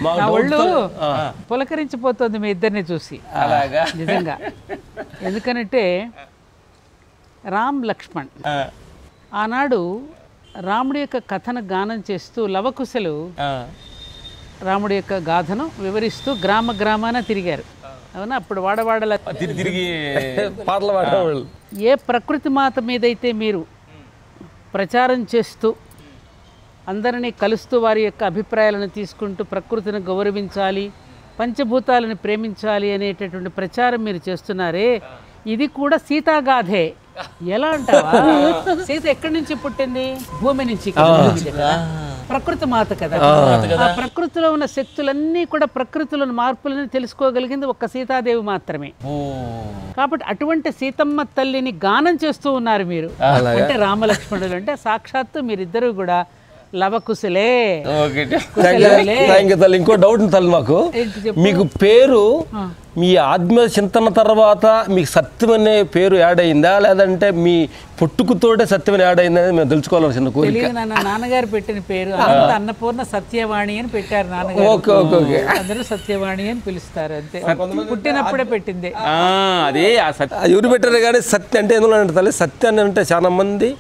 నా ఒళ్ళు పులకరించిపోతుంది మీ ఇద్దరిని చూసి. అలాగా నిజంగా. ఎందుకనంటే రామ్ లక్ష్మణ్ ఆనాడు రాముడి యొక్క కథను గానం చేస్తూ లవకుశలు రాముడి యొక్క గాథను వివరిస్తూ గ్రామ గ్రామాన తిరిగారు. అవునా? అప్పుడు వాడవాడల తిరిగి పాటలు పాడేవాళ్ళు. ఏ ప్రకృతి మాత మీదైతే మీరు ప్రచారం చేస్తూ అందరినీ కలుస్తూ వారి యొక్క అభిప్రాయాలను తీసుకుంటూ ప్రకృతిని గౌరవించాలి, పంచభూతాలను ప్రేమించాలి అనేటటువంటి ప్రచారం మీరు చేస్తున్నారే, ఇది కూడా సీతాగాథే. ఎలా అంటావా? సీత ఎక్కడి నుంచి పుట్టింది? భూమి నుంచి కదా, ప్రకృతి మాత కదా. ఆ ప్రకృతిలో ఉన్న శక్తులన్నీ కూడా ప్రకృతిలోని మార్పులను తెలుసుకోగలిగింది ఒక్క సీతాదేవి మాత్రమే. కాబట్టి అటువంటి సీతమ్మ తల్లిని గానం చేస్తూ ఉన్నారు మీరు. అంటే రామలక్ష్మణులు అంటే సాక్షాత్తు మీరిద్దరూ కూడా లవకుశలే. తల్లి ఇంకో డౌట్ తల్లి మాకు, మీకు పేరు మీ ఆత్మీయ చింతన తర్వాత మీకు సత్యం అనే పేరు యాడ్ అయిందా, లేదంటే మీ పుట్టుకతోటే సత్యం యాడ్ అయిందా మేము తెలుసుకోవాలి. చిన్న కోరిక. నాన్నగారు పెట్టిన పేరు అన్నపూర్ణ సత్యవాణి అని పెట్టారు నాన్నగారు. అందరూ సత్యవాణి అని పిలుస్తారు అంతే. పుట్టినప్పుడే పెట్టింది అదే. ఎవరు పెట్టారు కానీ సత్య అంటే ఎందులో అంటే తల్లి, సత్యాన్ని అంటే చాలా మంది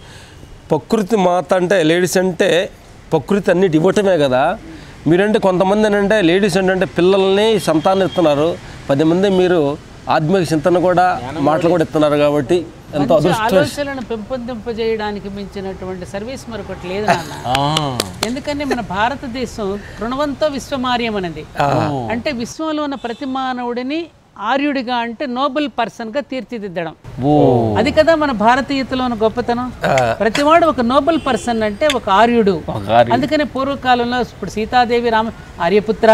ప్రకృతి మాత అంటే లేడీస్ అంటే ప్రకృతి అన్నిటి ఇవ్వటమే కదా. మీరంటే కొంతమంది ఏంటంటే లేడీస్ ఏంటంటే పిల్లల్ని సంతానం ఇస్తున్నారు, 10 మంది మీరు ఆత్మీయ చింతన కూడా మాటలు కూడా ఇస్తున్నారు. కాబట్టి ఎంతో ఆలోచనలను పెంపొందింపజేయడానికి మించినటువంటి సర్వీస్ మరొకటి లేదు నాన్న. ఎందుకంటే మన భారతదేశం తృణవంతో విశ్వమార్యం అనేది, అంటే విశ్వంలో ఉన్న ప్రతి మానవుడిని ఆర్యుడిగా అంటే నోబెల్ పర్సన్ గా తీర్చిదిద్దడం. అది కదా మన భారతీయతలో ఉన్న గొప్పతనం. ప్రతివాడు ఒక నోబెల్ పర్సన్ అంటే ఒక ఆర్యుడు. అందుకనే పూర్వకాలంలో ఇప్పుడు సీతాదేవి రామ ఆర్యపుత్ర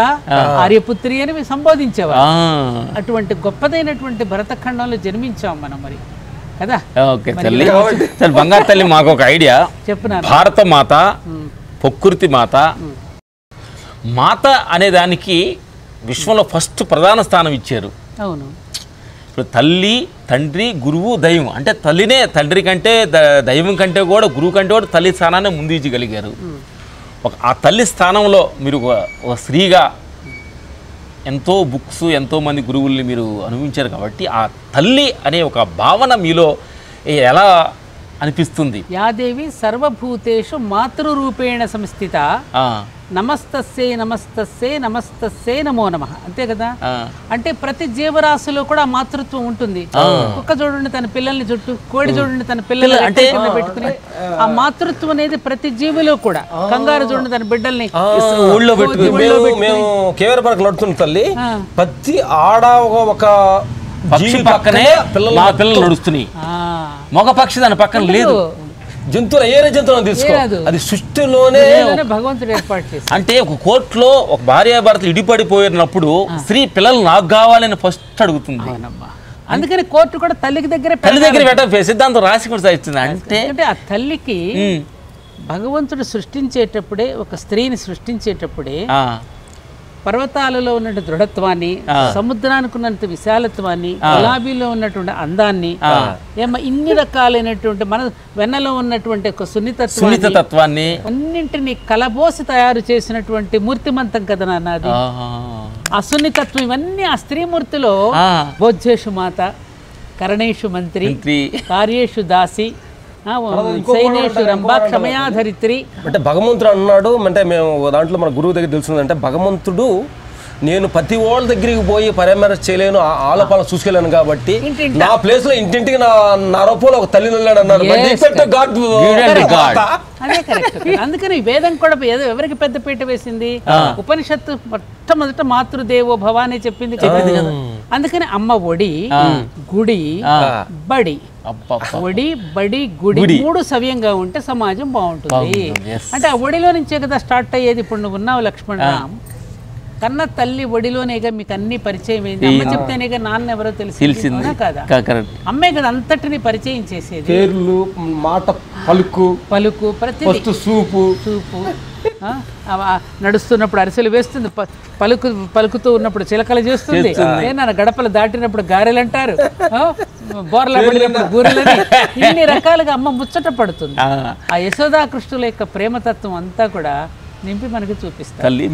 ఆర్యపుత్రి అని సంబోధించేవారు. అటువంటి గొప్పదైనటువంటి భరతఖండంలో జన్మించాం మనం మరి కదా. బంగారు తల్లి మాకు ఒక ఐడియా చెప్పునా. భారత మాత, ప్రకృతి మాత, మాత అనే దానికి విశ్వంలో ఫస్ట్ ప్రధాన స్థానం ఇచ్చారు. అవును. ఇప్పుడు తల్లి, తండ్రి, గురువు, దైవం అంటే తల్లినే తండ్రి కంటే దైవం కంటే కూడా గురువు కంటే కూడా తల్లి స్థానాన్ని ముందు ఇచ్చగలిగారు. ఆ తల్లి స్థానంలో మీరు ఒక స్త్రీగా ఎంతో బుక్స్, ఎంతోమంది గురువుల్ని మీరు అనుభవించారు. కాబట్టి ఆ తల్లి అనే ఒక భావన మీలో ఎలా అనిపిస్తుంది? యాదేవి సర్వభూతేషు మాతృరూపేణ సంస్థిత నమస్తస్సే నమస్తస్సే నమస్తస్సే నమో నమః. అంతే కదా. అంటే ప్రతి జీవరాశిలో కూడా మాతృత్వం ఉంటుంది. కుక్క చూడండి తన పిల్లల్ని చుట్టూ, కోడి చూడండి తన పిల్లల్ని అంటే పెట్టుకుని ఆ మాతృత్వం అనేది ప్రతి జీవిలో కూడా. కంగారు చూడండి తన బిడ్డల్ని ఊళ్ళో పెట్టుకుని. మేము కేవలం పార్క్ నడుతున్నాం తల్లి, ప్రతి ఆడ ఒక పక్షి పక్కనే పిల్లలు నడుస్తున్నాయి. మగ పక్షి దాని పక్కన లేదు. జంతువులు ఏ జంతువులను తీసుకో, అది సృష్టిలోనే భగవంతుడు ఏర్పాటు చేశాడు. అంటే ఒక కోర్టులో ఒక భార్యాభర్తలు ఇడిపడిపోయినప్పుడు స్త్రీ పిల్లలు నాకు కావాలని ఫస్ట్ అడుగుతుంది. అందుకని కోర్టు కూడా తల్లి దగ్గర సిద్ధాంతం రాసి కూడా ఇస్తుంది. అంటే ఆ తల్లికి భగవంతుడు సృష్టించేటప్పుడే, ఒక స్త్రీని సృష్టించేటప్పుడే పర్వతాలలో ఉన్నటువంటి దృఢత్వాన్ని, సముద్రానికి ఉన్నంత విశాలత్వాన్ని, గులాబీలో ఉన్నటువంటి అందాన్ని, ఇన్ని రకాలైనటువంటి మన వెన్నలో ఉన్నటువంటి ఒక సున్నితత్వాన్ని అన్నింటినీ కలబోసి తయారు చేసినటువంటి మూర్తిమంతం కదా నాన్నది. ఆ సున్నితత్వం ఇవన్నీ ఆ స్త్రీమూర్తిలో భోజ్యేషు మాత, కరణేషు మంత్రి, కార్యేషు దాసి, సైనేషు రంభ, క్షమయాధరిత్రి. అంటే భగవంతుడు అన్నాడు. అంటే మేము దాంట్లో మన గురువు దగ్గర తెలుసుందంటే భగవంతుడు నేను ప్రతి వాళ్ళ దగ్గరికి పోయి పరామర్శ చేయలేను, ఆలోపాలను చూసుకోలేను, కాబట్టి నా ప్లేస్ లో ఇంటింటికి నా రూపంలో ఒక తల్లి ఉన్నాడు అన్నారు. అదే కరెక్ట్. అందుకని వేదం కూడా ఎవరికి పెద్ద పీట వేసింది? ఉపనిషత్తు మొట్టమొదట మాతృదేవో భవ అని చెప్పింది కదా. అందుకని అమ్మ ఒడి, గుడి, బడి. ఒడి, బడి, గుడి 3 సవ్యంగా ఉంటే సమాజం బాగుంటుంది. అంటే ఆ ఒడిలో నుంచే కదా స్టార్ట్ అయ్యేది. ఇప్పుడు నువ్వు ఉన్నావు లక్ష్మణ్ రామ్, కన్న తల్లి ఒడిలోనేగా మీకు అన్ని పరిచయం అయింది. అమ్మ చెప్తేనేగా నాన్న ఎవరో తెలిసింది కదా. అమ్మే కదా అంతటిని పరిచయం చేసేది. పేర్లు, మాట, పలుకు ప్రతి సూపు నడుస్తున్నప్పుడు అరిసెలు వేస్తుంది, పలుకుతూ ఉన్నప్పుడు చిలకలు చేస్తుంది, గడపలు దాటినప్పుడు గారెలు అంటారు, బోర్లా పడినప్పుడు బూరెలని, ఇన్ని రకాలుగా అమ్మ ముచ్చట పడుతుంది. ఆ యశోదా కృష్ణుల యొక్క ప్రేమతత్వం అంతా కూడా నింపి మనకి చూపిస్తారు.